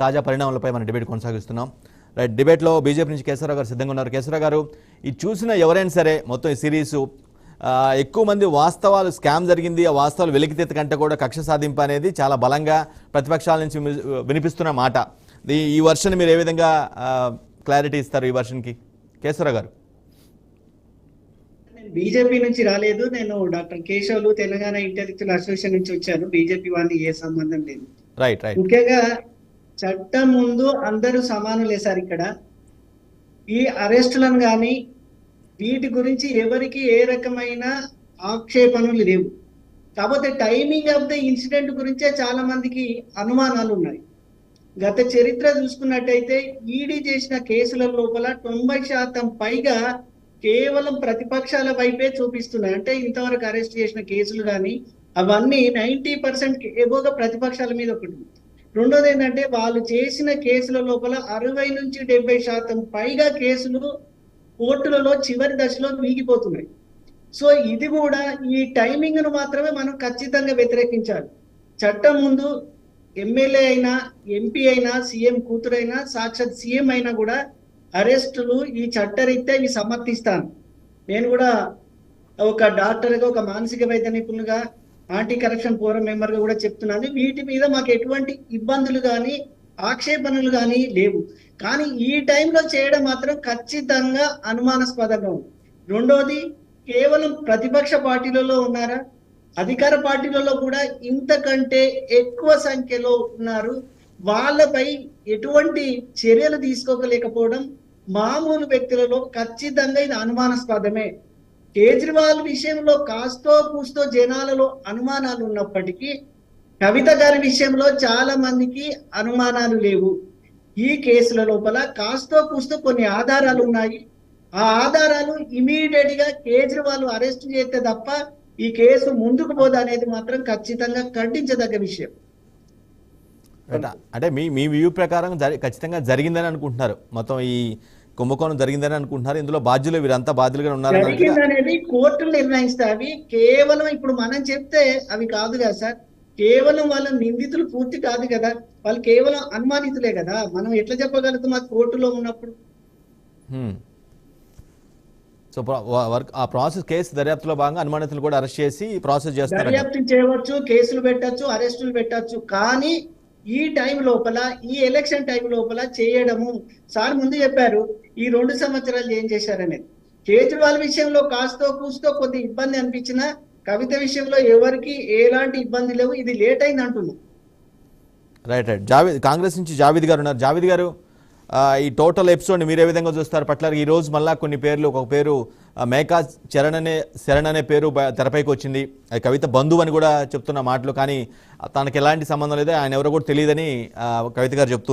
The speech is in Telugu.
తాజా పరిణామాలపై మనం డిబేట్ కొనసాగిస్తున్నాం. రైట్, డిబేట్లో బీజేపీ నుంచి కేశవరావు గారు సిద్ధంగా ఉన్నారు. కేశవరావు గారు, ఇది చూసిన ఎవరైనా సరే మొత్తం ఈ సిరీసు ఎక్కువ మంది వాస్తవాలు స్కామ్ జరిగింది, ఆ వాస్తవాలు వెలికితెత్త కంటే కూడా కక్ష సాధింపు అనేది చాలా బలంగా ప్రతిపక్షాల నుంచి వినిపిస్తున్న మాట. ఈ వర్షన్ మీరు ఏ విధంగా క్లారిటీ ఇస్తారు ఈ వర్షన్కి కేశవరావు గారు? బీజేపీ నుంచి రాలేదు, నేను doctor Keshavulu Telangana intellectual association నుంచి వచ్చాను. బీజేపీ వాడిని ఏ సంబంధం లేదు. Right right. ముఖ్యంగా చట్టం ముందు అందరూ సమానులే సార్. ఇక్కడ ఈ అరెస్టులను కానీ వీటి గురించి ఎవరికి ఏ రకమైన ఆక్షేపణలు లేవు. కాకపోతే టైమింగ్ ఆఫ్ ద ఇన్సిడెంట్ గురించే చాలా మందికి అనుమానాలు ఉన్నాయి. గత చరిత్ర చూసుకున్నట్టయితే ఈడీ చేసిన కేసుల లోపల 90% పైగా కేవలం ప్రతిపక్షాల వైపే చూపిస్తున్నాయి. అంటే ఇంతవరకు అరెస్ట్ చేసిన కేసులు కానీ అవన్నీ 90% ఎగోగా ప్రతిపక్షాల మీద ఒకటి. రెండోది ఏంటంటే వాళ్ళు చేసిన కేసుల లోపల 60 నుంచి 70% పైగా కేసులు కోర్టులలో చివరి దశలో వీగిపోతున్నాయి. సో ఇది కూడా ఈ టైమింగ్ ను మాత్రమే మనం ఖచ్చితంగా వ్యతిరేకించాలి. చట్టం ముందు ఎమ్మెల్యే అయినా, ఎంపీ అయినా, సీఎం కూతురైనా, సాక్షాత్ సీఎం అయినా కూడా అరెస్టులు ఈ చట్టరీత్యా ఇవి సమర్థిస్తాను. నేను కూడా ఒక డాక్టర్గా, ఒక మానసిక వైద్య నిపుణులుగా, యాంటీ కరప్షన్ ఫోరం మెంబర్గా కూడా చెప్తున్నాను. వీటి మీద మాకు ఎటువంటి ఇబ్బందులు కానీ ఆక్షేపణలు కానీ లేవు. కానీ ఈ టైంలో చేయడం మాత్రం ఖచ్చితంగా అనుమానాస్పదంగా ఉంది. రెండోది, కేవలం ప్రతిపక్ష పార్టీలలో ఉన్నారా, అధికార పార్టీలలో కూడా ఇంతకంటే ఎక్కువ సంఖ్యలో ఉన్నారు. వాళ్ళపై ఎటువంటి చర్యలు తీసుకోలేకపోవడం మామూలు వ్యక్తులలో ఖచ్చితంగా ఇది అనుమానాస్పదమే. కేజ్రీవాల్ విషయంలో కాస్తో కూస్తో జనాలలో అనుమానాలు ఉన్నప్పటికీ కవిత గారి విషయంలో చాలా మందికి అనుమానాలు లేవు. ఈ కేసుల లోపల కాస్తో కూస్తో కొన్ని ఆధారాలు ఉన్నాయి. ఆ ఆధారాలు ఇమీడియట్ గా కేజ్రీవాల్ అరెస్ట్ చేస్తే తప్ప ఈ కేసు ముందుకు పోదు అనేది మాత్రం ఖచ్చితంగా ఖండించదగ్గ విషయం. అంటే మీ వ్యూ ప్రకారం ఖచ్చితంగా జరిగిందని అనుకుంటున్నారు, మొత్తం ఈ కుంభకోణం జరిగిందని అనుకుంటున్నారు, ఇందులో బాధ్యులు వీరంతా బాధ్యులుగా ఉన్నారు జరిగిందనేది కోర్టులు నిర్ణయిస్తాయి. అవి కేవలం ఇప్పుడు మనం చెప్తే అవి కాదు కదా సార్. కేవలం వాళ్ళ నిందితులు పూర్తి కాదు కదా, వాళ్ళు కేవలం అనుమానితులే కదా. మనం ఎట్లా చెప్పగలుగుతాం అది కోర్టులో ఉన్నప్పుడు? సో ఆ ప్రాసెస్, కేసు దర్యాప్తులో భాగంగా అనుమానితులు కూడా అరెస్ట్ చేసి ప్రాసెస్ చేస్తారు. దర్యాప్తు చేయవచ్చు, కేసులు పెట్టచ్చు, అరెస్టులు పెట్టచ్చు. కానీ ఈ టైం లోపల, ఈ ఎలక్షన్ టైం లోపల చేయడము, సార్ ముందు చెప్పారు ఈ 2 సంవత్సరాలు ఏం చేశారనేది. కేజ్రీవాల్ విషయంలో కాస్తో కూస్తో కొద్ది ఇబ్బంది అనిపించినా కవిత విషయంలో ఎవరికి ఎలాంటి ఇబ్బంది లేవు. ఇది లేట్ అయింది అంటున్నాం. Right right. కాంగ్రెస్ నుంచి జావేద్ గారు ఉన్నారు. జావేద్ గారు, ఈ టోటల్ ఎపిసోడ్ మీరు ఏ విధంగా చూస్తారు? పట్ల ఈ రోజు మళ్ళా కొన్ని పేర్లు, ఒక పేరు మేకా శరణ్ అనే పేరు తెరపైకి వచ్చింది. అది కవిత బంధువు అని కూడా చెప్తున్న మాటలు, కానీ తనకి ఎలాంటి సంబంధం లేదు, ఆయన ఎవరో కూడా తెలియదని కవిత గారు చెప్తున్నారు.